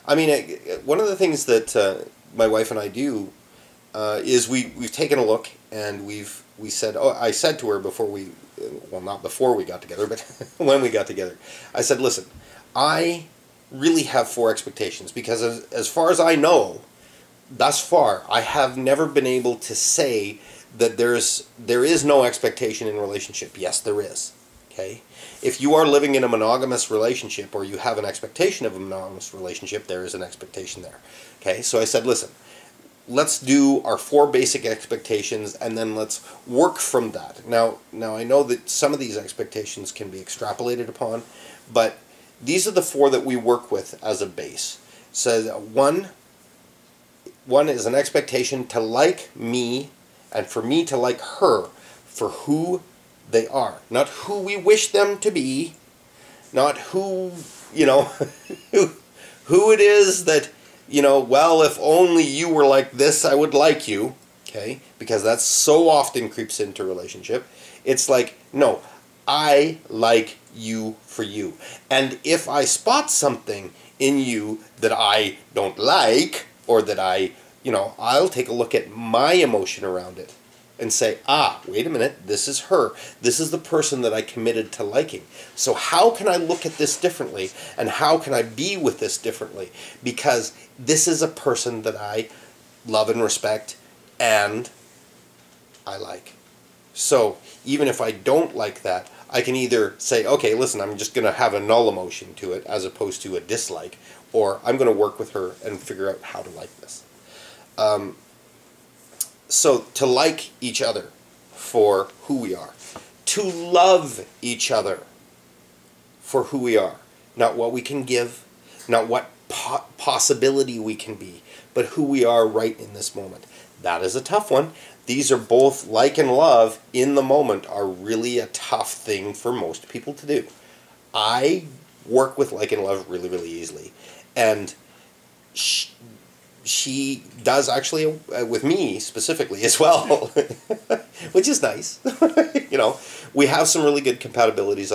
I mean, one of the things that my wife and I do is we've taken a look and we said, oh, I said to her before we, well, not before we got together, but when we got together, I said, listen, I really have four expectations because as far as I know, thus far, I have never been able to say that there is no expectation in a relationship. Yes, there is. Okay? If you are living in a monogamous relationship or you have an expectation of a monogamous relationship, there is an expectation there. Okay? So I said, listen, let's do our four basic expectations and then let's work from that. Now I know that some of these expectations can be extrapolated upon, but these are the four that we work with as a base. So one is an expectation to like me and for me to like her for who they are. Not who we wish them to be, not who, who it is that, well, if only you were like this, I would like you, okay? Because that so often creeps into a relationship. It's like, no, I like you for you. And if I spot something in you that I don't like, or that I'll take a look at my emotion around it and say, wait a minute, this is her. This is the person that I committed to liking. So how can I look at this differently? And how can I be with this differently? Because this is a person that I love and respect and I like. So even if I don't like that, I can either say, okay, listen, I'm just going to have a null emotion to it as opposed to a dislike, or I'm going to work with her and figure out how to like this. So to like each other for who we are, to love each other for who we are, not what we can give, not what possibility we can be, but who we are right in this moment. That is a tough one. These are both, like and love in the moment, are really a tough thing for most people to do. I work with like and love really, really easily. And she does actually with me specifically as well, which is nice. We have some really good compatibilities.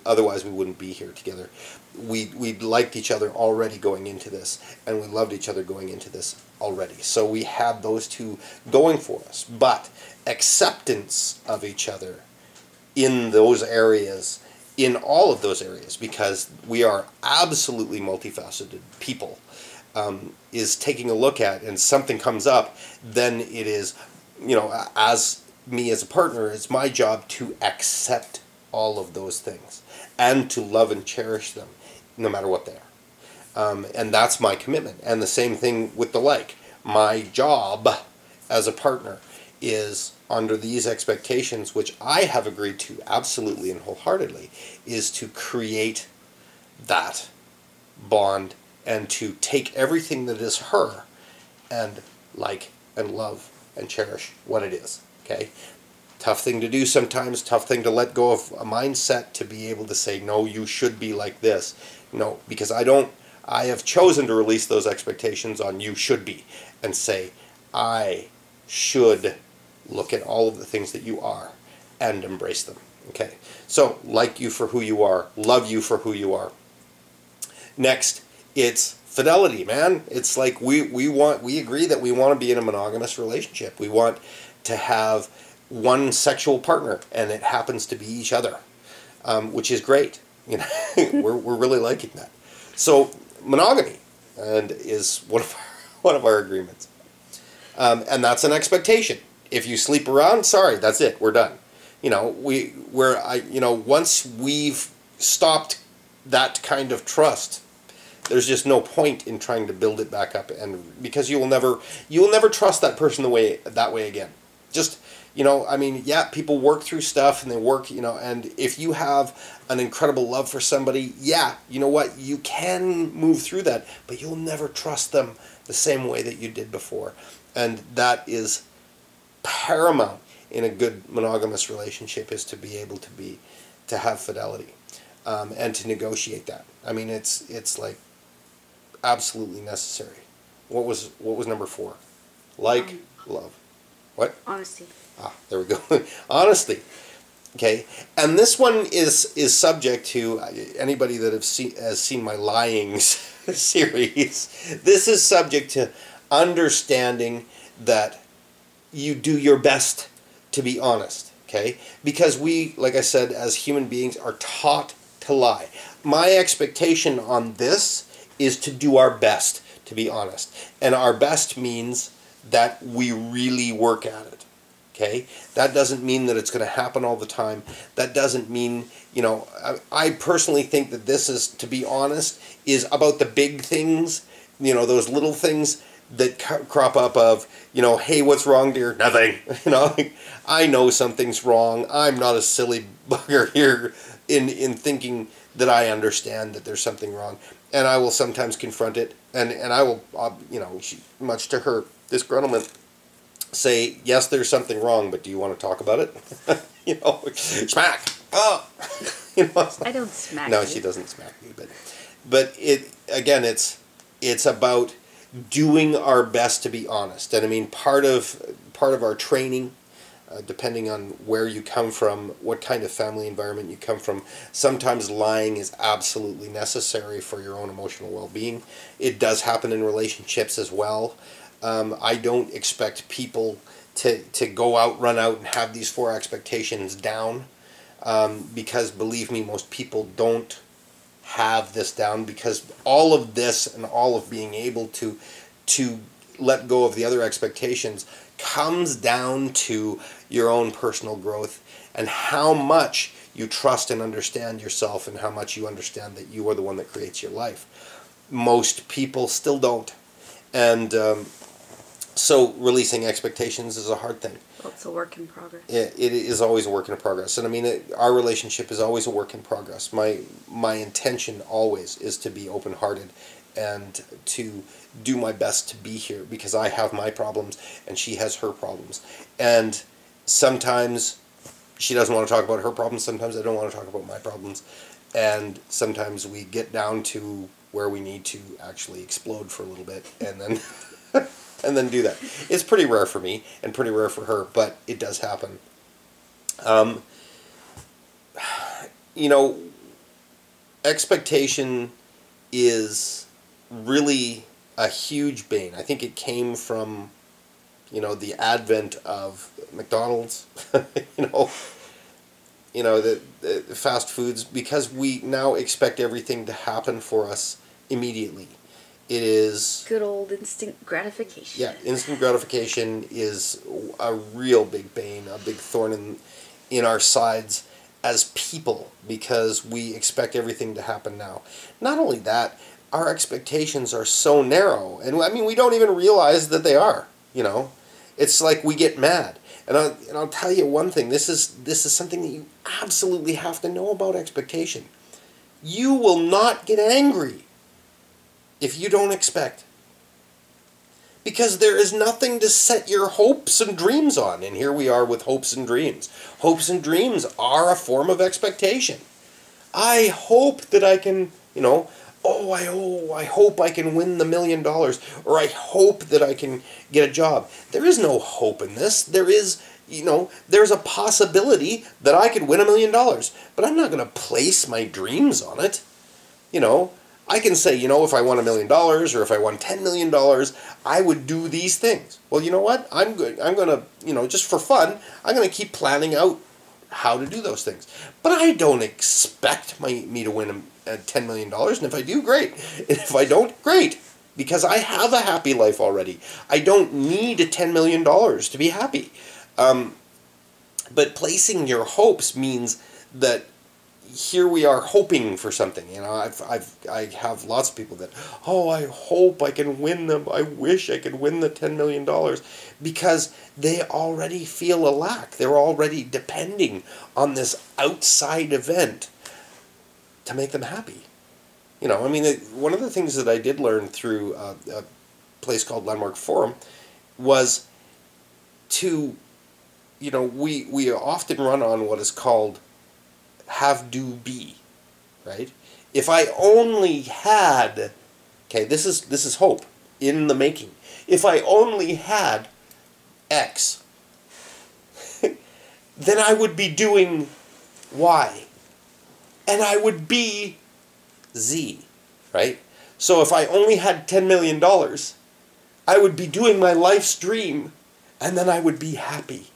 Otherwise, we wouldn't be here together. We liked each other already going into this, and we loved each other going into this already. So we had those two going for us. But acceptance of each other in those areas, in all of those areas, because we are absolutely multifaceted people. Is taking a look at, and something comes up, then it is, as me as a partner, it's my job to accept all of those things and to love and cherish them no matter what they are. And that's my commitment. And the same thing with the like. My job as a partner is, under these expectations, which I have agreed to absolutely and wholeheartedly, is to create that bond and to take everything that is her and like and love and cherish what it is. Okay? Tough thing to do sometimes, tough thing to let go of a mindset to be able to say, no, you should be like this. No, because I have chosen to release those expectations on you should be and say, I should look at all of the things that you are and embrace them. Okay? So, like you for who you are, love you for who you are. Next, it's fidelity, man. It's like we agree that we want to be in a monogamous relationship. We want to have one sexual partner, and it happens to be each other, which is great. We're really liking that. So monogamy is one of our agreements, and that's an expectation. If you sleep around, sorry, that's it. We're done. Once we've stopped that kind of trust, there's just no point in trying to build it back up, and because you will never trust that person that way again. Just people work through stuff and they work, and if you have an incredible love for somebody, you know what, you can move through that, but you'll never trust them the same way that you did before, and that is paramount in a good monogamous relationship, is to be able to have fidelity, and to negotiate that. I mean, it's like absolutely necessary. What was number 4? Love. What? Honesty. There we go. Honesty. Okay, and this one is subject to anybody that has seen my lying series. This is subject to understanding that you do your best to be honest. Okay, because we, like I said, as human beings, are taught to lie. My expectation on this is to do our best to be honest, and our best means that we really work at it. Okay, that doesn't mean that it's going to happen all the time. That doesn't mean, I personally think that this is, to be honest, is about the big things, those little things that crop up of, hey, what's wrong, dear? Nothing. I know something's wrong. I'm not a silly bugger here in thinking that I understand that there's something wrong. And I will sometimes confront it, and I will, much to her disgruntlement, say, yes, there's something wrong, but do you want to talk about it? Smack. Oh. I don't smack No, you. she doesn't smack me, but it's about doing our best to be honest. And I mean, part of our training, depending on where you come from, what kind of family environment you come from, sometimes lying is absolutely necessary for your own emotional well-being. It does happen in relationships as well. I don't expect people to go out, run out, and have these 4 expectations down, because believe me, most people don't have this down, because all of this and all of being able to let go of the other expectations comes down to your own personal growth and how much you trust and understand yourself and how much you understand that you are the one that creates your life. Most people still don't. And so releasing expectations is a hard thing. Well, it's a work in progress. It is always a work in progress. And I mean, our relationship is always a work in progress. My intention always is to be open-hearted and to do my best to be here, because I have my problems and she has her problems. And sometimes she doesn't want to talk about her problems. Sometimes I don't want to talk about my problems. And sometimes we get down to where we need to actually explode for a little bit and then and then do that. It's pretty rare for me and pretty rare for her, but it does happen. Expectation is really a huge bane. I think it came from, the advent of McDonald's, the fast foods, because we now expect everything to happen for us immediately. It is... Good old instant gratification. Yeah, instant gratification is a real big bane, a big thorn in our sides as people, because we expect everything to happen now. Not only that, our expectations are so narrow, and I mean, we don't even realize that they are, It's like we get mad. And I'll tell you one thing, this is something that you absolutely have to know about expectation. You will not get angry if you don't expect. Because there is nothing to set your hopes and dreams on. And here we are with hopes and dreams. Hopes and dreams are a form of expectation. I hope that I can, I hope I can win the $1 million. Or I hope that I can get a job. There is no hope in this. There is, there's a possibility that I could win $1 million. But I'm not going to place my dreams on it. I can say, if I won $1 million or if I won $10 million, I would do these things. Well, you know what? I'm going to, just for fun, I'm going to keep planning out how to do those things. But I don't expect me to win $10 million. And if I do, great. And if I don't, great. Because I have a happy life already. I don't need $10 million to be happy. But placing your hopes means that here we are hoping for something. I have lots of people that, I hope I can win them. I wish I could win the $10 million, because they already feel a lack. They're already depending on this outside event to make them happy. One of the things that I did learn through a place called Landmark Forum was to, we often run on what is called have, do, be, right? If I only had, this is hope in the making. If I only had X, then I would be doing Y. And I would be Z, right? So if I only had $10 million, I would be doing my life's dream, and then I would be happy,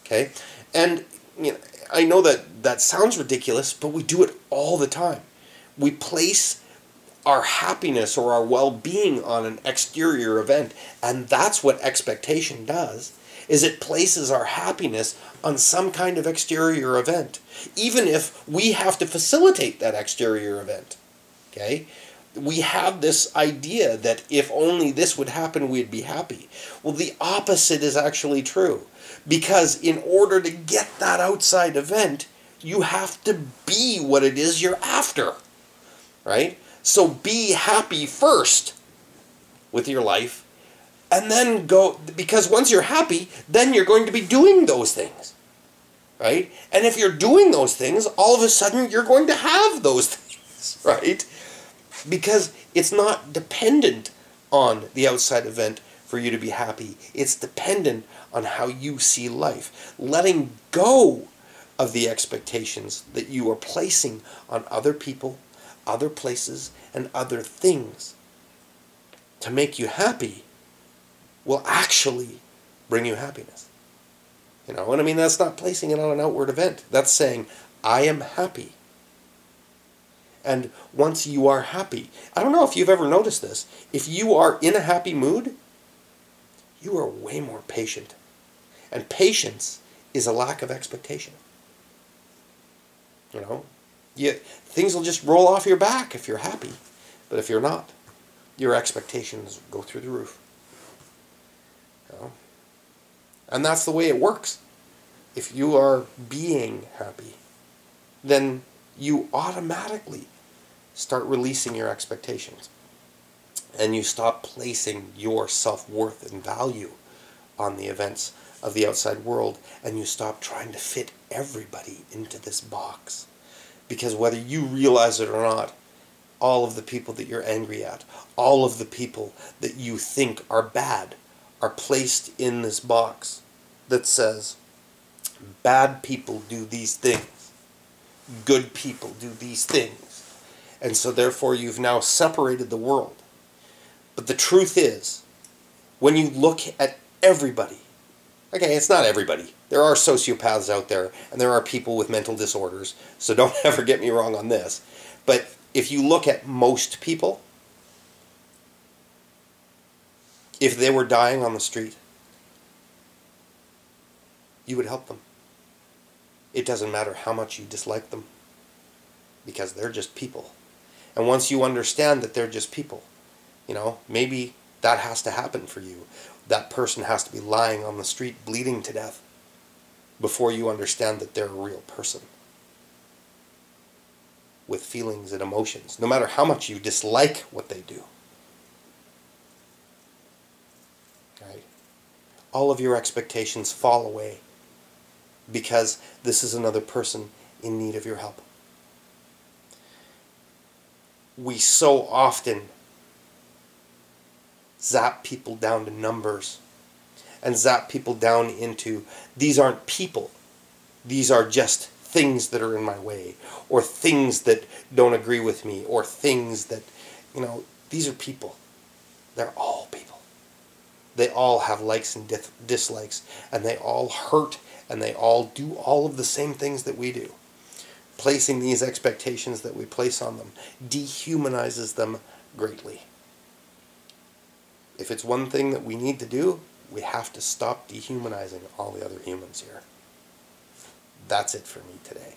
okay? And you know, I know that sounds ridiculous, but we do it all the time. We place our happiness or our well-being on an exterior event, and that's what expectation does, is it places our happiness on some kind of exterior event, even if we have to facilitate that exterior event, okay? We have this idea that if only this would happen, we'd be happy. Well, the opposite is actually true. Because in order to get that outside event, you have to be what it is you're after. Right? So be happy first with your life. And then go, because once you're happy, then you're going to be doing those things. Right? And if you're doing those things, all of a sudden you're going to have those things. Right? Because it's not dependent on the outside event for you to be happy. It's dependent on how you see life. Letting go of the expectations that you are placing on other people, other places, and other things to make you happy will actually bring you happiness. You know what I mean? That's not placing it on an outward event. That's saying, I am happy. And once you are happy, I don't know if you've ever noticed this, if you are in a happy mood, you are way more patient. And patience is a lack of expectation. You know, things will just roll off your back if you're happy. But if you're not, your expectations go through the roof. You know? And that's the way it works. If you are being happy, then you automatically start releasing your expectations. And you stop placing your self-worth and value on the events of the outside world, and you stop trying to fit everybody into this box. Because whether you realize it or not, all of the people that you're angry at, all of the people that you think are bad, are placed in this box that says, bad people do these things, good people do these things. And so therefore you've now separated the world. But the truth is, when you look at everybody, okay, it's not everybody. There are sociopaths out there, and there are people with mental disorders, so don't ever get me wrong on this. But if you look at most people, if they were dying on the street, you would help them. It doesn't matter how much you dislike them, because they're just people. And once you understand that they're just people, you know, maybe that has to happen for you. That person has to be lying on the street bleeding to death before you understand that they're a real person with feelings and emotions, no matter how much you dislike what they do. Right? All of your expectations fall away because this is another person in need of your help. We so often zap people down to numbers and zap people down into, these aren't people, these are just things that are in my way, or things that don't agree with me, or things that, you know, these are people. They're all people. They all have likes and dislikes, and they all hurt, and they all do all of the same things that we do. Placing these expectations that we place on them dehumanizes them greatly. If it's one thing that we need to do, we have to stop dehumanizing all the other humans here. That's it for me today.